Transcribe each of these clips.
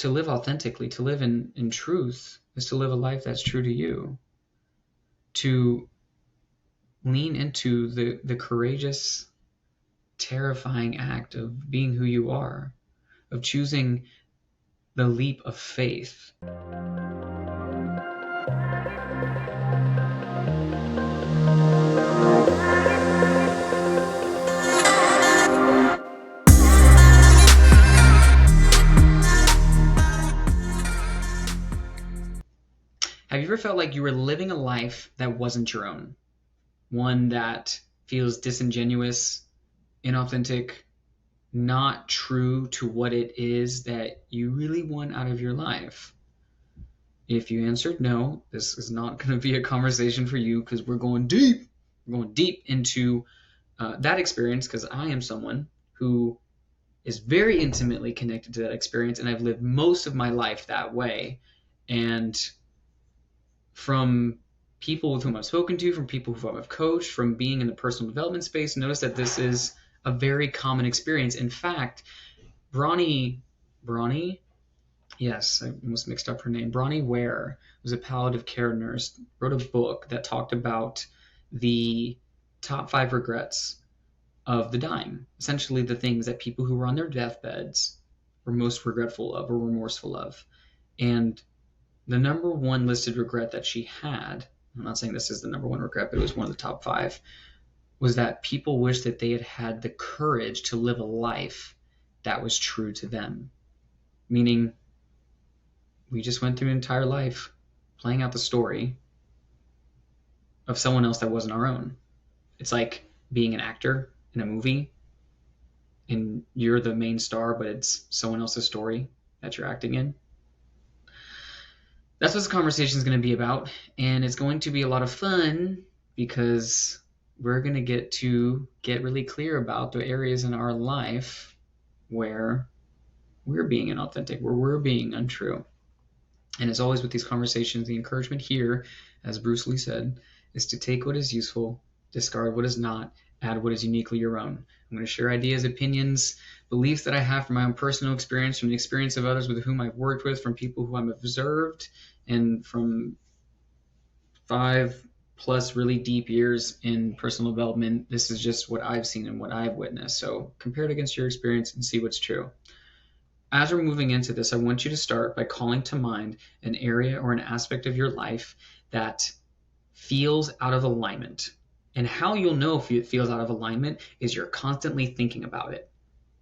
to live authentically, to live in truth, is to live a life that's true to you. To lean into the courageous, terrifying act of being who you are, of choosing the leap of faith. Have you ever felt like you were living a life that wasn't your own? One that feels disingenuous, inauthentic, not true to what it is that you really want out of your life? If you answered no, this is not going to be a conversation for you, because we're going deep. We're going deep into that experience, because I am someone who is very intimately connected to that experience, and I've lived most of my life that way. And from people with whom I've spoken to, from people who I've coached, from being in the personal development space, notice that this is a very common experience. In fact, Bronnie, yes, I almost mixed up her name. Bronnie Ware was a palliative care nurse, wrote a book that talked about the top 5 regrets of the dying. Essentially the things that people who were on their deathbeds were most regretful of or remorseful of. And the number one listed regret that she had, I'm not saying this is the number one regret, but it was one of the top 5, was that people wished that they had had the courage to live a life that was true to them. Meaning, we just went through an entire life playing out the story of someone else that wasn't our own. It's like being an actor in a movie, and you're the main star, but it's someone else's story that you're acting in. That's what this conversation is going to be about, and it's going to be a lot of fun, because we're going to get really clear about the areas in our life where we're being inauthentic, where we're being untrue. And as always with these conversations, the encouragement here, as Bruce Lee said, is to take what is useful, discard what is not, add what is uniquely your own. I'm going to share ideas, opinions, beliefs that I have from my own personal experience, from the experience of others with whom I've worked with, from people who I've observed, and from 5+ really deep years in personal development. This is just what I've seen and what I've witnessed. So compare it against your experience and see what's true. As we're moving into this, I want you to start by calling to mind an area or an aspect of your life that feels out of alignment. And how you'll know if it feels out of alignment is you're constantly thinking about it.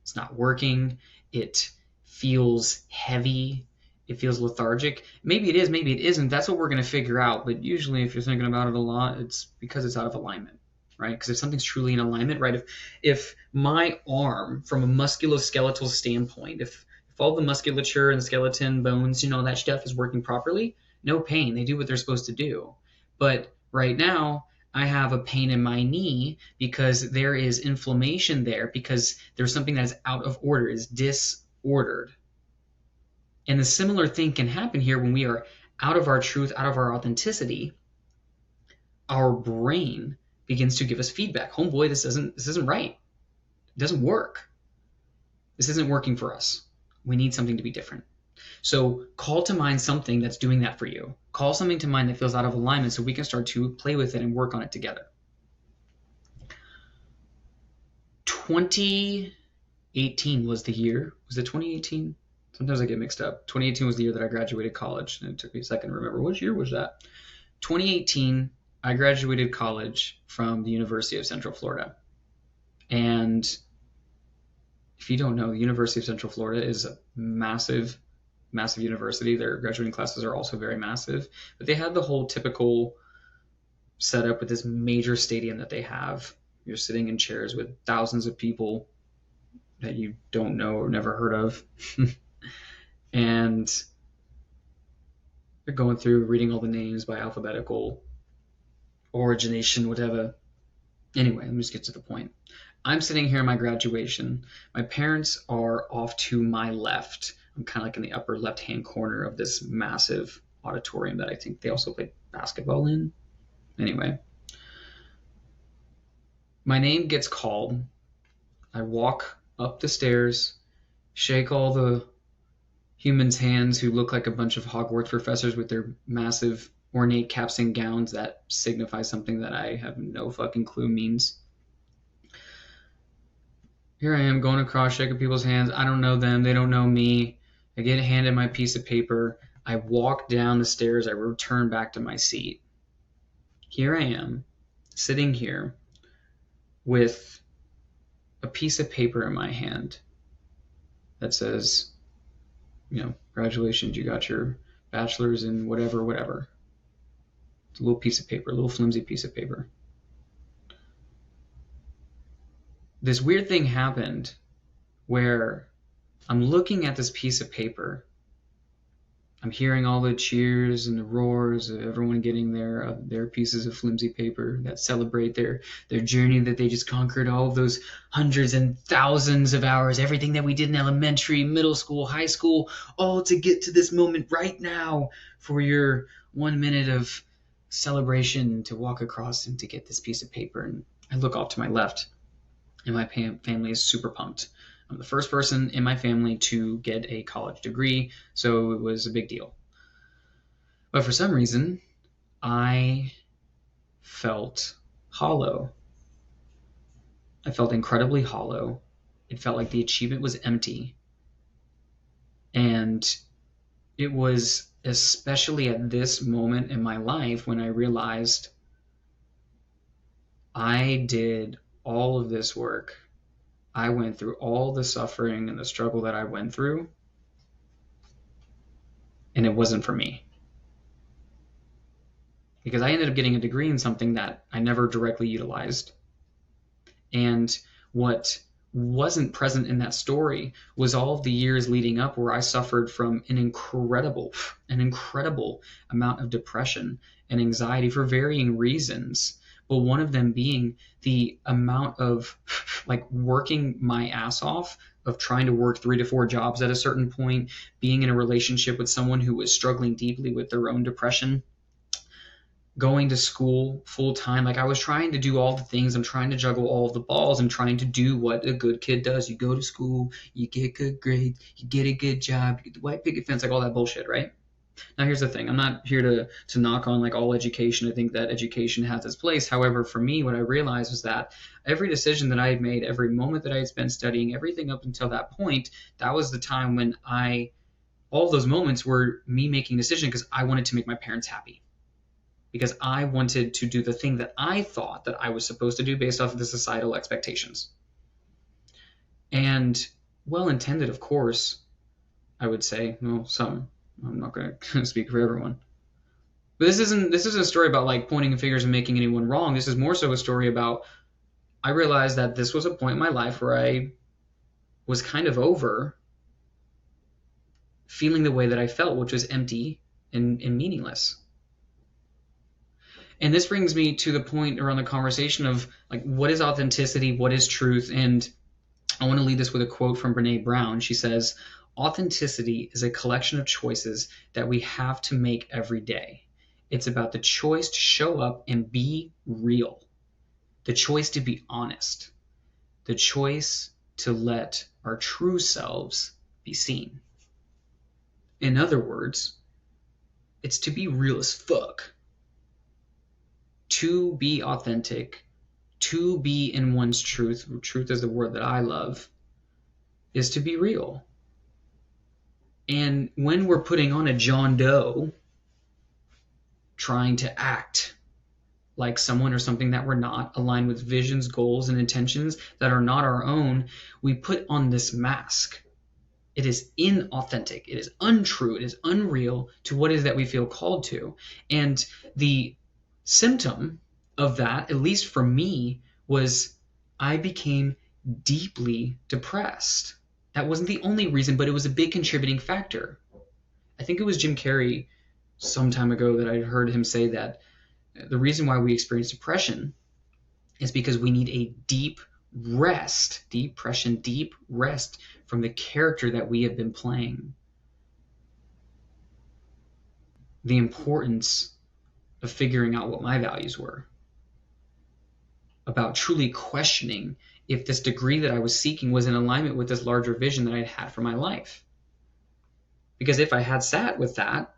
It's not working. It feels heavy. It feels lethargic. Maybe it is, maybe it isn't. That's what we're going to figure out. But usually if you're thinking about it a lot, it's because it's out of alignment, right? Because if something's truly in alignment, right? If my arm, from a musculoskeletal standpoint, if all the musculature and the skeleton, bones, that stuff is working properly, no pain. They do what they're supposed to do. But right now, I have a pain in my knee because there is inflammation there, because there's something that is out of order, is disordered. And the similar thing can happen here when we are out of our truth, out of our authenticity. Our brain begins to give us feedback. Homeboy, this isn't right. It doesn't work. This isn't working for us. We need something to be different. So call to mind something that's doing that for you. Call something to mind that feels out of alignment so we can start to play with it and work on it together. 2018 was the year. Was it 2018? Sometimes I get mixed up. 2018 was the year that I graduated college, and it took me a second to remember. Which year was that? 2018, I graduated college from the University of Central Florida. And if you don't know, the University of Central Florida is a massive university. Their graduating classes are also very massive. But they had the whole typical setup with this major stadium that they have. You're sitting in chairs with thousands of people that you don't know or never heard of. And they're going through reading all the names by alphabetical origination, whatever. Anyway, let me just get to the point. I'm sitting here in my graduation. My parents are off to my left. I'm kind of like in the upper left-hand corner of this massive auditorium that I think they also play basketball in. Anyway, my name gets called. I walk up the stairs, shake all the humans' hands who look like a bunch of Hogwarts professors with their massive ornate caps and gowns that signify something that I have no fucking clue means. Here I am going across, shaking people's hands. I don't know them. They don't know me. I get handed my piece of paper. I walk down the stairs. I return back to my seat. Here I am, sitting here with a piece of paper in my hand that says, congratulations, you got your bachelor's in whatever, whatever. It's a little piece of paper, a little flimsy piece of paper. This weird thing happened where I'm looking at this piece of paper. I'm hearing all the cheers and the roars of everyone getting their pieces of flimsy paper that celebrate their journey, that they just conquered all of those hundreds and thousands of hours, everything that we did in elementary, middle school, high school, all to get to this moment right now for your 1 minute of celebration to walk across and to get this piece of paper. And I look off to my left, and my family is super pumped. I'm the first person in my family to get a college degree, so it was a big deal. But for some reason, I felt hollow. I felt incredibly hollow. It felt like the achievement was empty. And it was especially at this moment in my life when I realized I did all of this work. I went through all the suffering and the struggle that I went through, and it wasn't for me. Because I ended up getting a degree in something that I never directly utilized. And what wasn't present in that story was all of the years leading up where I suffered from an incredible amount of depression and anxiety for varying reasons. But one of them being the amount of working my ass off, of trying to work 3 to 4 jobs at a certain point, being in a relationship with someone who was struggling deeply with their own depression, going to school full time. I was trying to do all the things. I'm trying to juggle all of the balls. I'm trying to do what a good kid does. You go to school, you get good grades, you get a good job, you get the white picket fence, all that bullshit, right? Now, here's the thing. I'm not here to knock on all education. I think that education has its place. However, for me, what I realized was that every decision that I had made, every moment that I had spent studying, everything up until that point, that was the time when all of those moments were me making a decision because I wanted to make my parents happy. Because I wanted to do the thing that I thought that I was supposed to do based off of the societal expectations. And well-intended, of course, I would say. Well, some. I'm not going to speak for everyone. But this isn't a story about pointing fingers and making anyone wrong. This is more so a story about, I realized that this was a point in my life where I was kind of over feeling the way that I felt, which was empty and meaningless. And this brings me to the point around the conversation of what is authenticity, what is truth? And I want to lead this with a quote from Bronnie Ware. She says, "Authenticity is a collection of choices that we have to make every day. It's about the choice to show up and be real, the choice to be honest, the choice to let our true selves be seen." In other words, it's to be real as fuck. To be authentic, to be in one's truth is the word that I love, is to be real. And when we're putting on a John Doe, trying to act like someone or something that we're not, aligned with visions, goals, and intentions that are not our own, we put on this mask. It is inauthentic. It is untrue. It is unreal to what it is that we feel called to. And the symptom of that, at least for me, was I became deeply depressed. That wasn't the only reason, but it was a big contributing factor. I think it was Jim Carrey some time ago that I heard him say that the reason why we experience depression is because we need a deep rest from the character that we have been playing. The importance of figuring out what my values were, about truly questioning if this degree that I was seeking was in alignment with this larger vision that I had for my life. Because if I had sat with that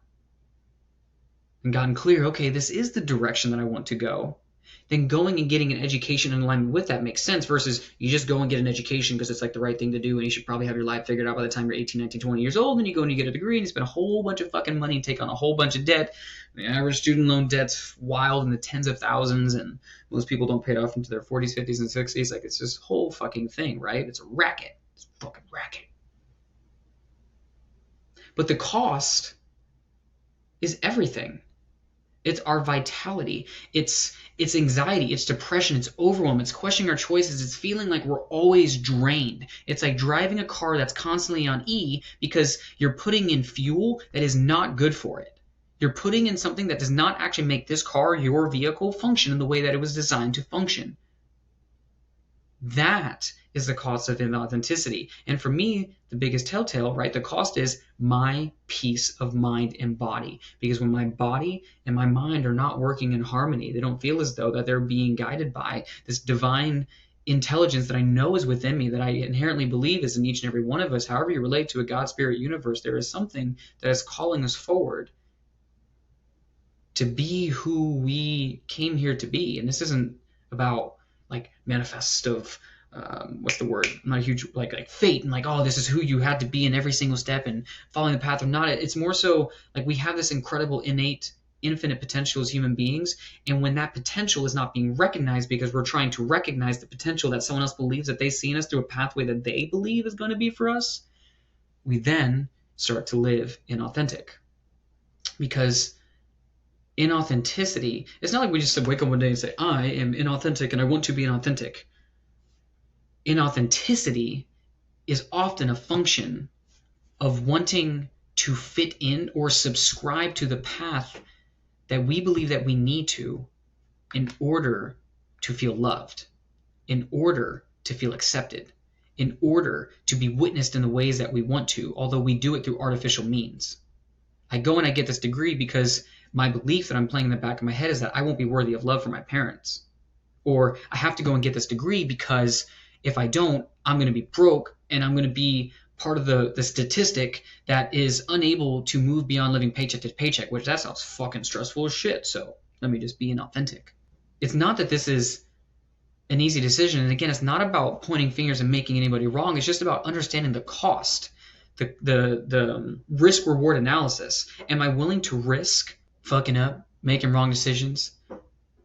and gotten clear, okay, this is the direction that I want to go, then going and getting an education in alignment with that makes sense versus you just go and get an education because it's like the right thing to do and you should probably have your life figured out by the time you're 18, 19, 20 years old, and you go and you get a degree and you spend a whole bunch of fucking money and take on a whole bunch of debt. The average student loan debt's wild in the tens of thousands, and most people don't pay it off into their 40s, 50s, and 60s. Like, it's this whole fucking thing, right? It's a racket. It's a fucking racket. But the cost is everything. It's our vitality. It's anxiety. It's depression. It's overwhelm. It's questioning our choices. It's feeling like we're always drained. It's like driving a car that's constantly on E because you're putting in fuel that is not good for it. You're putting in something that does not actually make this car, your vehicle, function in the way that it was designed to function. That is the cost of inauthenticity. And for me, the biggest telltale, right, the cost is my peace of mind and body. Because when my body and my mind are not working in harmony, they don't feel as though that they're being guided by this divine intelligence that I know is within me, that I inherently believe is in each and every one of us. However you relate to a God, spirit, universe, there is something that is calling us forward to be who we came here to be. And this isn't about like manifest of what's the word? I'm not a huge like fate and like, oh, this is who you had to be in every single step and following the path or not. It's more so like we have this incredible innate infinite potential as human beings, and when that potential is not being recognized because we're trying to recognize the potential that someone else believes that they see in us through a pathway that they believe is going to be for us, we then start to live inauthentic. Because inauthenticity, it's not like we just wake up one day and say, I am inauthentic and I want to be inauthentic. Inauthenticity is often a function of wanting to fit in or subscribe to the path that we believe that we need to in order to feel loved, in order to feel accepted, in order to be witnessed in the ways that we want to, although we do it through artificial means. I go and I get this degree because my belief that I'm playing in the back of my head is that I won't be worthy of love from my parents. Or I have to go and get this degree because if I don't, I'm going to be broke and I'm going to be part of the statistic that is unable to move beyond living paycheck to paycheck, which that sounds fucking stressful as shit. So let me just be inauthentic. It's not that this is an easy decision. And again, it's not about pointing fingers and making anybody wrong. It's just about understanding the cost, the risk reward analysis. Am I willing to risk fucking up, making wrong decisions,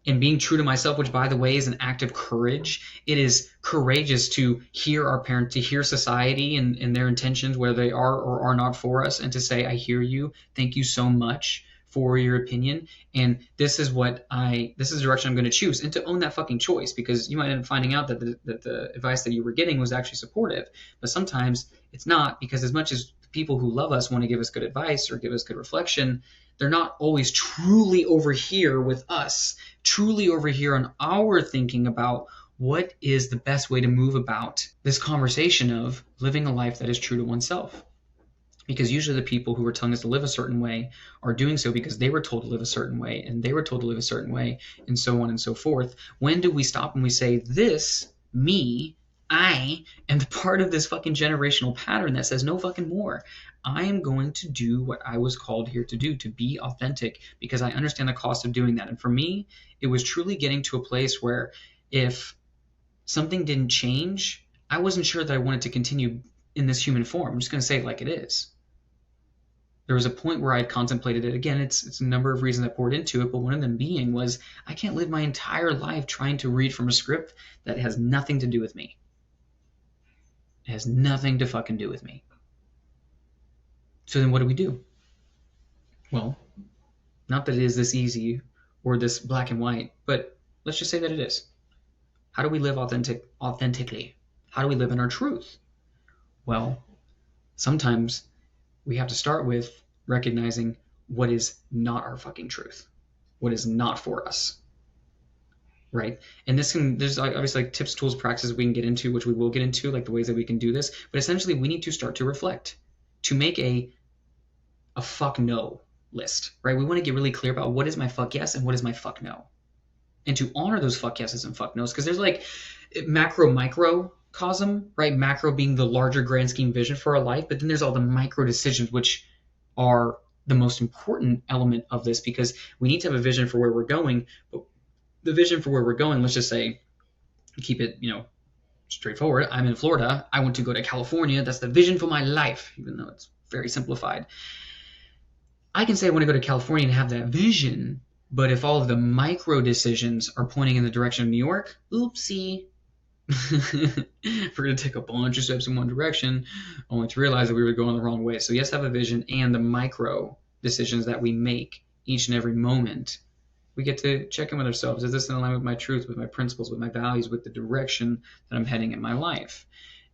and being true to myself, which, by the way, is an act of courage? It is courageous to hear our parents, to hear society and their intentions, whether they are or are not for us, and to say, I hear you. Thank you so much for your opinion. And this is the direction I'm going to choose. And to own that fucking choice, because you might end up finding out that the advice that you were getting was actually supportive. But sometimes it's not, because as much as people who love us want to give us good advice or give us good reflection, they're not always truly over here with us, truly over here on our thinking about what is the best way to move about this conversation of living a life that is true to oneself. Because usually the people who are telling us to live a certain way are doing so because they were told to live a certain way, and they were told to live a certain way, and so on and so forth. When do we stop and we say, this, me, I am the part of this fucking generational pattern that says no fucking more. I am going to do what I was called here to do, to be authentic, because I understand the cost of doing that. And for me, it was truly getting to a place where if something didn't change, I wasn't sure that I wanted to continue in this human form. I'm just going to say it like it is. There was a point where I had contemplated it. Again, it's a number of reasons I poured into it, but one of them being was I can't live my entire life trying to read from a script that has nothing to do with me. It has nothing to fucking do with me. So then what do? Well, not that it is this easy or this black and white, but let's just say that it is. How do we live authentically? How do we live in our truth? Well, sometimes we have to start with recognizing what is not our fucking truth, what is not for us, right? And there's obviously like tips, tools, practices we can get into, which we will get into, like the ways that we can do this. But essentially, we need to start to reflect, to make a fuck no list, right? We want to get really clear about what is my fuck yes and what is my fuck no, and to honor those fuck yeses and fuck nos, because there's like macro, microcosm, right? Macro being the larger grand scheme vision for our life, but then there's all the micro decisions, which are the most important element of this, because we need to have a vision for where we're going. But the vision for where we're going, let's just say, keep it, straightforward. I'm in Florida. I want to go to California. That's the vision for my life, even though it's very simplified. I can say I want to go to California and have that vision, but if all of the micro decisions are pointing in the direction of New York, oopsie. We're going to take a bunch of steps in one direction, only to realize that we were going the wrong way. So yes, have a vision, and the micro decisions that we make each and every moment, we get to check in with ourselves. Is this in alignment with my truth, with my principles, with my values, with the direction that I'm heading in my life?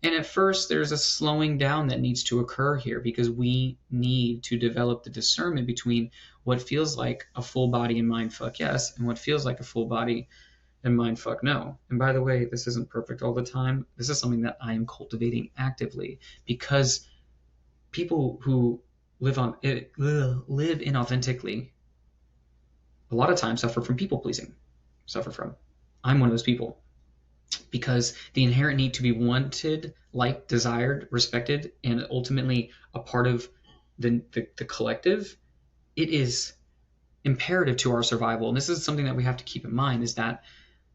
And at first, there's a slowing down that needs to occur here, because we need to develop the discernment between what feels like a full body and mind fuck yes, and what feels like a full body and mind fuck no. And by the way, this isn't perfect all the time. This is something that I am cultivating actively, because people who live inauthentically a lot of times suffer from people pleasing. I'm one of those people, because the inherent need to be wanted, liked, desired, respected, and ultimately a part of the collective, it is imperative to our survival. And this is something that we have to keep in mind, is that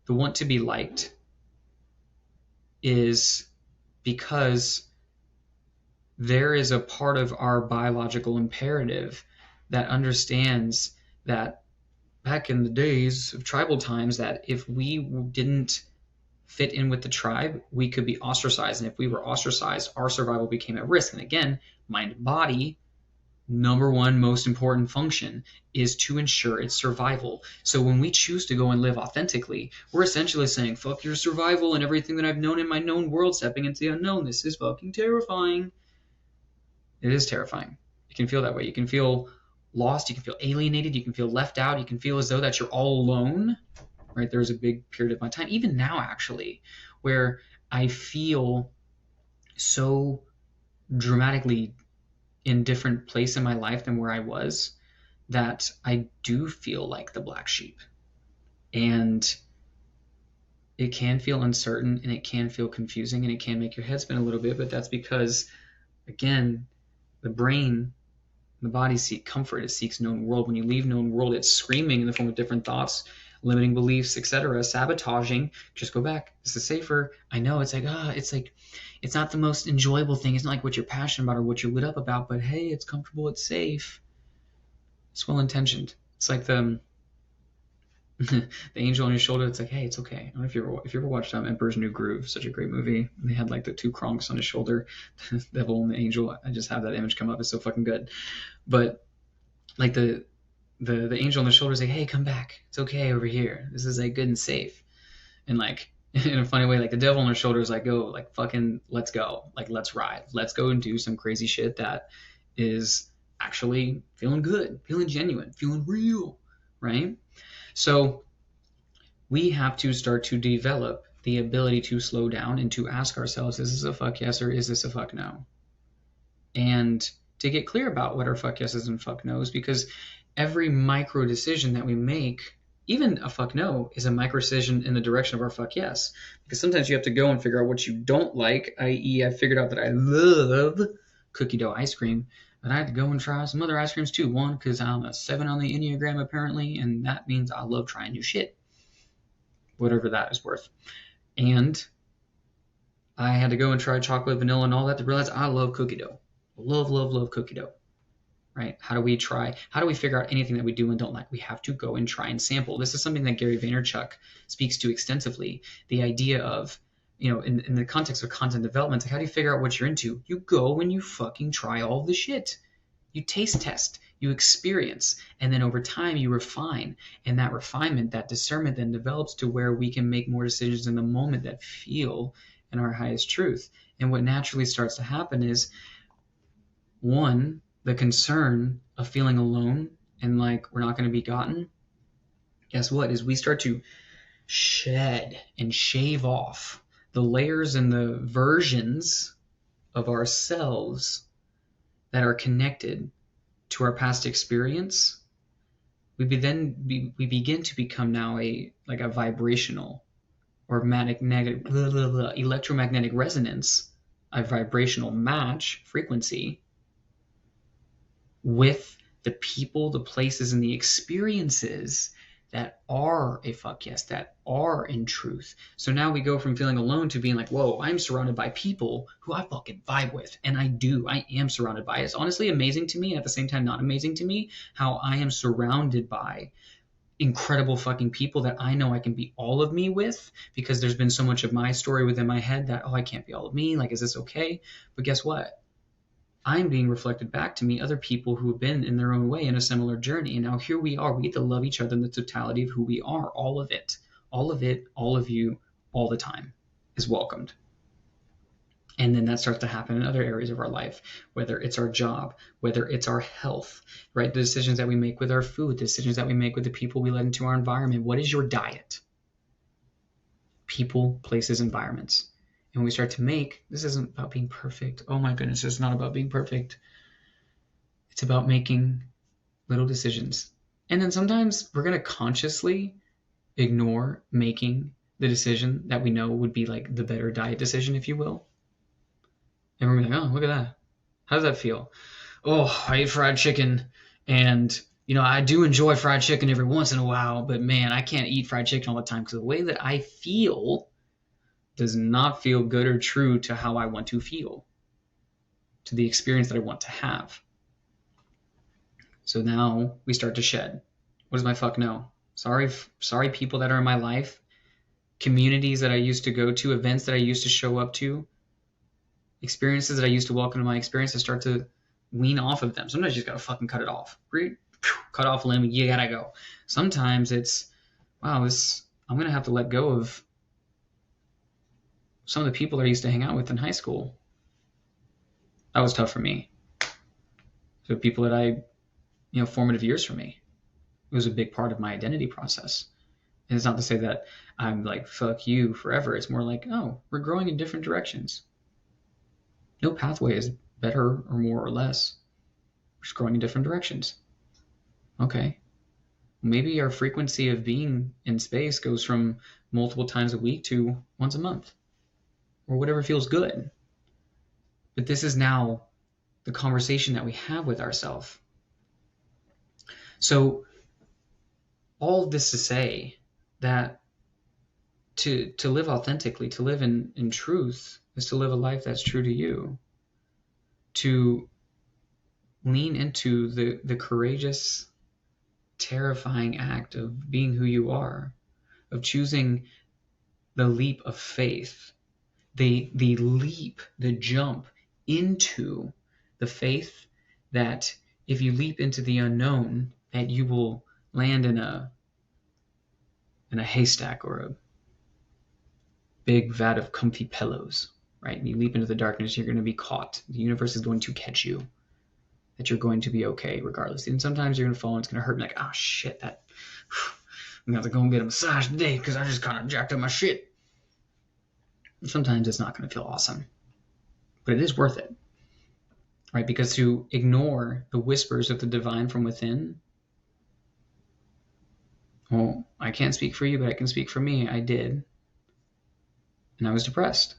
the want to be liked is because there is a part of our biological imperative that understands that back in the days of tribal times, that if we didn't fit in with the tribe, we could be ostracized. And if we were ostracized, our survival became at risk. And again, mind body, number one most important function is to ensure its survival. So when we choose to go and live authentically, we're essentially saying, fuck your survival and everything that I've known in my known world, stepping into the unknown. This is fucking terrifying. It is terrifying. You can feel that way. You can feel lost. You can feel alienated. You can feel left out. You can feel as though that you're all alone. Right? There was a big period of my time, even now actually, where I feel so dramatically in different place in my life than where I was, that I do feel like the black sheep. And it can feel uncertain, and it can feel confusing, and it can make your head spin a little bit, but that's because, again, the brain, the body seeks comfort. It seeks known world. When you leave known world, it's screaming in the form of different thoughts, limiting beliefs, etc., sabotaging. Just go back. This is safer. I know it's like, it's not the most enjoyable thing. It's not like what you're passionate about or what you're lit up about, but hey, it's comfortable, it's safe. It's well intentioned. It's like the angel on your shoulder. It's like, hey, it's okay. I don't know if you ever watched Emperor's New Groove, such a great movie. They had like the two kronks on his shoulder, the devil and the angel. I just have that image come up. It's so fucking good. But like the angel on the shoulder is like, hey, come back. It's okay over here. This is like good and safe. And like, in a funny way, like the devil on their shoulder is like, go, like fucking let's go. Like, let's ride. Let's go and do some crazy shit that is actually feeling good, feeling genuine, feeling real, right? So we have to start to develop the ability to slow down and to ask ourselves, is this a fuck yes or is this a fuck no? And to get clear about what our fuck yeses and fuck nos, because every micro decision that we make, even a fuck no, is a micro decision in the direction of our fuck yes. Because sometimes you have to go and figure out what you don't like, i.e. I figured out that I love cookie dough ice cream, but I had to go and try some other ice creams too. One, because I'm a 7 on the Enneagram apparently, and that means I love trying new shit, whatever that is worth. And I had to go and try chocolate, vanilla, and all that to realize I love cookie dough. Love, love, love cookie dough. Right? How do we figure out anything that we do and don't like? We have to go and try and sample. This is something that Gary Vaynerchuk speaks to extensively. The idea of, in the context of content development, like, how do you figure out what you're into? You go and you fucking try all the shit. You taste test, you experience, and then over time you refine. And that refinement, that discernment then develops to where we can make more decisions in the moment that feel in our highest truth. And what naturally starts to happen is, one, the concern of feeling alone and like we're not going to be gotten. Guess what? Is we start to shed and shave off the layers and the versions of ourselves that are connected to our past experience. We begin to become now a vibrational or electromagnetic resonance, a vibrational match frequency with the people, the places, and the experiences that are a fuck yes, that are in truth. So now we go from feeling alone to being like, whoa, I'm surrounded by people who I fucking vibe with. And I am surrounded by. It's honestly amazing to me, and at the same time not amazing to me, how I am surrounded by incredible fucking people that I know I can be all of me with, because there's been so much of my story within my head that, oh, I can't be all of me. Like, is this okay? But guess what? I'm being reflected back to me, other people who have been in their own way in a similar journey. And now here we are. We get to love each other in the totality of who we are. All of it, all of it, all of you, all the time is welcomed. And then that starts to happen in other areas of our life, whether it's our job, whether it's our health, right? The decisions that we make with our food, the decisions that we make with the people we let into our environment. What is your diet? People, places, environments. And when we start to make, this isn't about being perfect. Oh my goodness, it's not about being perfect. It's about making little decisions. And then sometimes we're going to consciously ignore making the decision that we know would be like the better diet decision, if you will. And we're like, oh, look at that. How does that feel? Oh, I eat fried chicken, and I do enjoy fried chicken every once in a while, but man, I can't eat fried chicken all the time, because the way that I feel does not feel good or true to how I want to feel, to the experience that I want to have. So now we start to shed. What does my fuck know? Sorry people that are in my life, communities that I used to go to, events that I used to show up to, experiences that I used to welcome to my experience. I start to wean off of them. Sometimes you just gotta fucking cut it off. Cut off a limb, you gotta go. Sometimes it's, wow, I'm gonna have to let go of some of the people that I used to hang out with in high school. That was tough for me. So people that formative years for me. It was a big part of my identity process. And it's not to say that I'm like, fuck you forever. It's more like, oh, we're growing in different directions. No pathway is better or more or less. We're just growing in different directions. Okay. Maybe our frequency of being in space goes from multiple times a week to once a month, or whatever feels good. But this is now the conversation that we have with ourselves. So all of this to say that to live authentically, to live in truth, is to live a life that's true to you. To lean into the courageous, terrifying act of being who you are, of choosing the leap of faith, the leap, the jump into the faith that if you leap into the unknown, that you will land in a haystack or a big vat of comfy pillows, right? And you leap into the darkness, you're going to be caught. The universe is going to catch you. That you're going to be okay regardless. And sometimes you're going to fall and it's going to hurt. Like, oh shit, I'm going to have to go and get a massage today because I just kind of jacked up my shit. And sometimes it's not going to feel awesome. But it is worth it. Right? Because to ignore the whispers of the divine from within, well, I can't speak for you, but I can speak for me. I did. And I was depressed.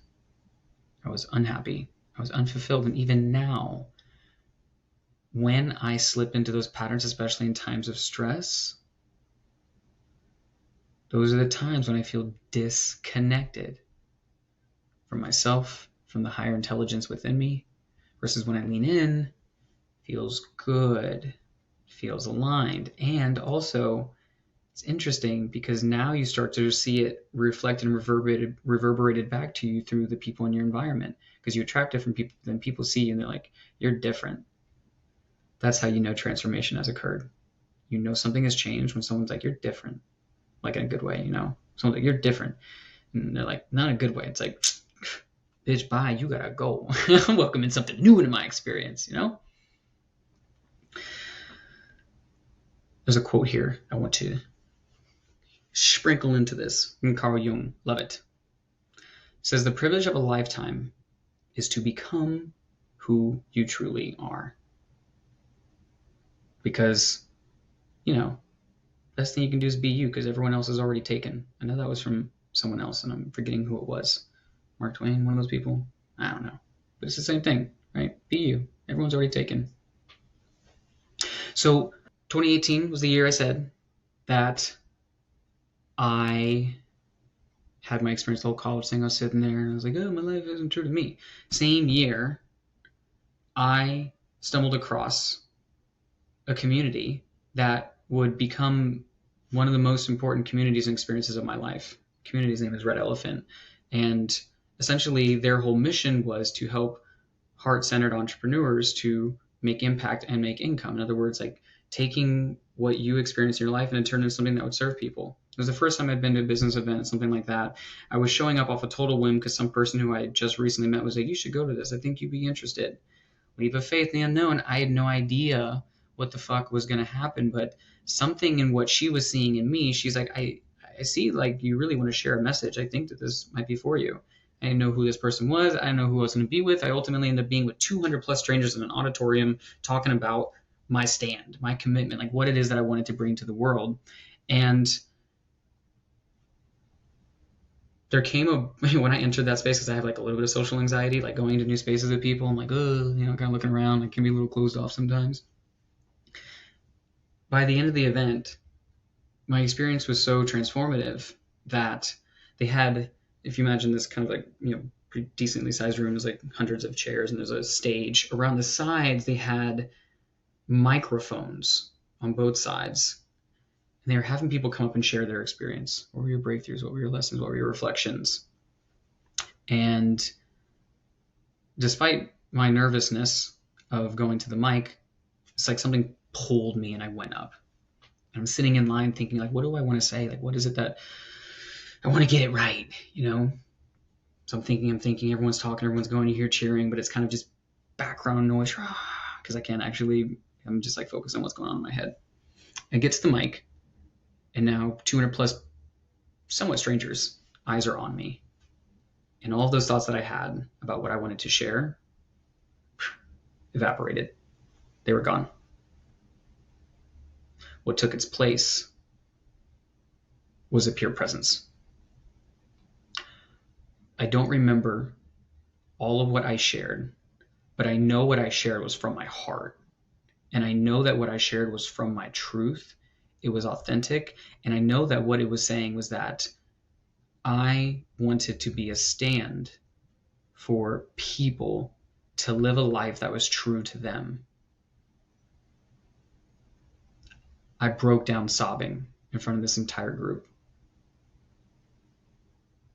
I was unhappy. I was unfulfilled. And even now, when I slip into those patterns, especially in times of stress, those are the times when I feel disconnected from myself, from the higher intelligence within me, versus when I lean in, feels good, feels aligned. And also, it's interesting because now you start to see it reflected and reverberated back to you through the people in your environment, because you attract different people. Then people see you and they're like, you're different. That's how you know transformation has occurred. You know something has changed when someone's like, you're different. Like in a good way, Someone's like, you're different. And they're like, not in a good way. It's like, bitch, bye, you gotta go. I'm welcoming something new into my experience, There's a quote here I want to sprinkle into this from Carl Jung. Love it. It says, the privilege of a lifetime is to become who you truly are. Because, best thing you can do is be you, because everyone else is already taken. I know that was from someone else, and I'm forgetting who it was. Mark Twain, one of those people? I don't know. But it's the same thing, right? Be you. Everyone's already taken. So 2018 was the year I said that I had my experience, the whole college thing. I was sitting there and I was like, oh, my life isn't true to me. Same year, I stumbled across a community that would become one of the most important communities and experiences of my life. The community's name is Red Elephant. And essentially, their whole mission was to help heart-centered entrepreneurs to make impact and make income. In other words, like taking what you experience in your life and turn it into something that would serve people. It was the first time I'd been to a business event, something like that. I was showing up off a total whim because some person who I just recently met was like, you should go to this. I think you'd be interested. Leap of faith in the unknown. I had no idea what the fuck was going to happen, but something in what she was seeing in me, she's like, I see like you really want to share a message. I think that this might be for you. I didn't know who this person was. I didn't know who I was going to be with. I ultimately ended up being with 200 plus strangers in an auditorium talking about my stand, my commitment, like what it is that I wanted to bring to the world. And there came when I entered that space, because I have like a little bit of social anxiety, like going into new spaces with people. I'm like, oh, kind of looking around. I can be a little closed off sometimes. By the end of the event, my experience was so transformative that they had, if you imagine this kind of like, pretty decently sized room, there's like hundreds of chairs and there's a stage. Around the sides, they had microphones on both sides. And they were having people come up and share their experience. What were your breakthroughs? What were your lessons? What were your reflections? And despite my nervousness of going to the mic, it's like something pulled me and I went up. And I'm sitting in line thinking, like, what do I want to say? Like, what is it that I want to get it right? So I'm thinking, everyone's talking, everyone's going, you hear cheering, but it's kind of just background noise because I can't actually, I'm just like focused on what's going on in my head. I get to the mic, and now 200 plus somewhat strangers' eyes are on me. And all of those thoughts that I had about what I wanted to share evaporated. They were gone. What took its place was a pure presence. I don't remember all of what I shared, but I know what I shared was from my heart. And I know that what I shared was from my truth. It was authentic. And I know that what it was saying was that I wanted to be a stand for people to live a life that was true to them. I broke down sobbing in front of this entire group.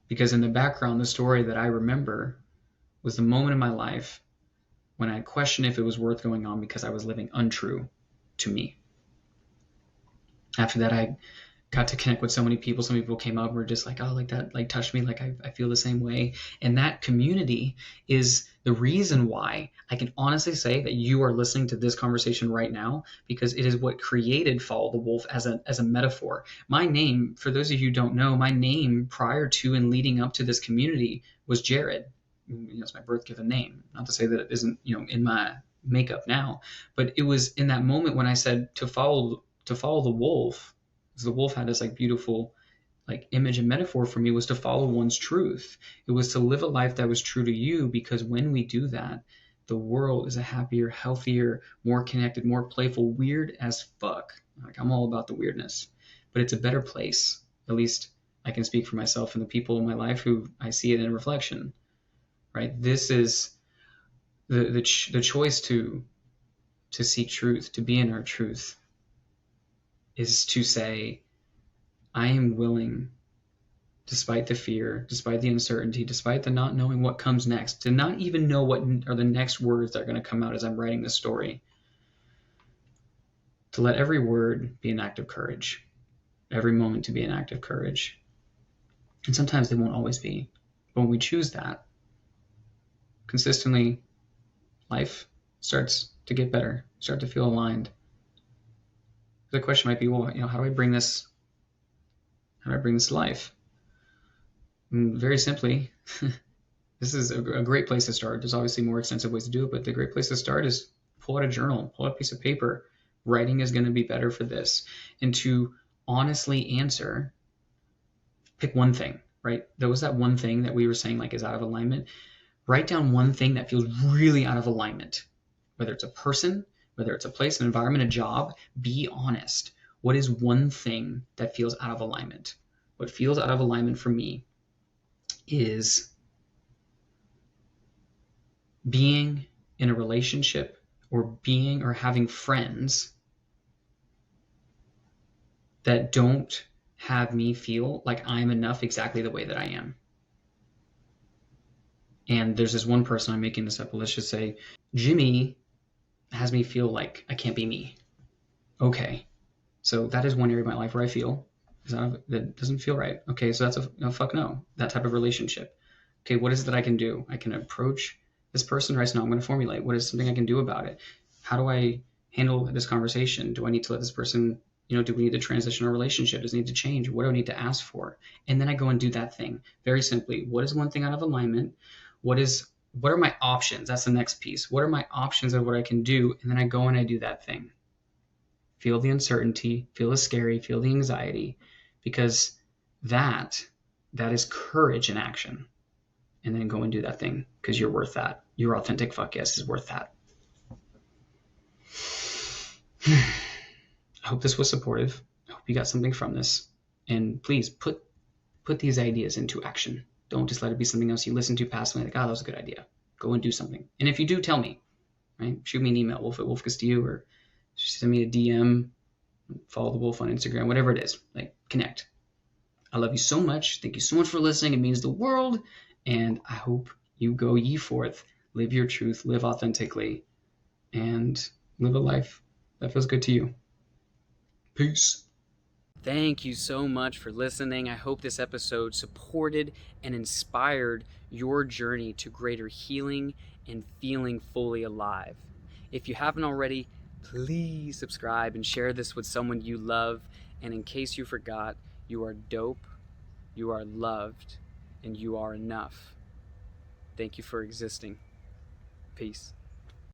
Because in the background, the story that I remember was the moment in my life when I questioned if it was worth going on because I was living untrue to me. After that, I got to connect with so many people. Some people came up and were just like, oh, like that, like touched me. Like I feel the same way. And that community is the reason why I can honestly say that you are listening to this conversation right now, because it is what created Follow the Wolf as a metaphor. My name, for those of you who don't know, my name prior to and leading up to this community was Jared. It's my birth given name. Not to say that it isn't, in my makeup now, but it was in that moment when I said to follow the wolf. The wolf had this like beautiful like image and metaphor for me, was to follow one's truth. It was to live a life that was true to you, because when we do that, the world is a happier, healthier, more connected, more playful, weird as fuck. Like I'm all about the weirdness, but it's a better place. At least I can speak for myself and the people in my life who I see it in reflection, right? This is the choice to seek truth, to be in our truth, is to say, I am willing, despite the fear, despite the uncertainty, despite the not knowing what comes next, to not even know what are the next words that are going to come out as I'm writing this story, to let every word be an act of courage, every moment to be an act of courage. And sometimes they won't always be. But when we choose that, consistently, life starts to get better, start to feel aligned. The question might be, well, how do I bring this to life? And very simply, this is a great place to start. There's obviously more extensive ways to do it, but the great place to start is pull out a journal, pull out a piece of paper. Writing is going to be better for this. And to honestly answer, pick one thing, right? There was that one thing that we were saying like is out of alignment. Write down one thing that feels really out of alignment, whether it's a person, whether it's a place, an environment, a job, be honest. What is one thing that feels out of alignment? What feels out of alignment for me is being in a relationship or being or having friends that don't have me feel like I'm enough exactly the way that I am. And there's this one person, I'm making this up, but let's just say Jimmy has me feel like I can't be me. Okay, so that is one area of my life where I feel that doesn't feel right. Okay, so that's a fuck no, that type of relationship. Okay, what is it that I can do? I can approach this person right now. I'm going to formulate what is something I can do about it. How do I handle this conversation? Do I need to let this person, do we need to transition our relationship? Does it need to change? What do I need to ask for? And then I go and do that thing. Very simply, what is one thing out of alignment? What are my options? That's the next piece. What are my options of what I can do? And then I go and I do that thing. Feel the uncertainty, feel the scary, feel the anxiety, because that is courage in action. And then go and do that thing because you're worth that. Your authentic fuck yes is worth that. I hope this was supportive. I hope you got something from this. And please put these ideas into action. Don't just let it be something else you listen to passively, like, that was a good idea. Go and do something. And if you do, tell me. Right? Shoot me an email, wolf@wolfcastillo, or send me a DM, follow the Wolf on Instagram, whatever it is. Like, connect. I love you so much. Thank you so much for listening. It means the world. And I hope you go ye forth, live your truth, live authentically, and live a life that feels good to you. Peace. Thank you so much for listening. I hope this episode supported and inspired your journey to greater healing and feeling fully alive. If you haven't already, please subscribe and share this with someone you love. And in case you forgot, you are dope, you are loved, and you are enough. Thank you for existing. Peace.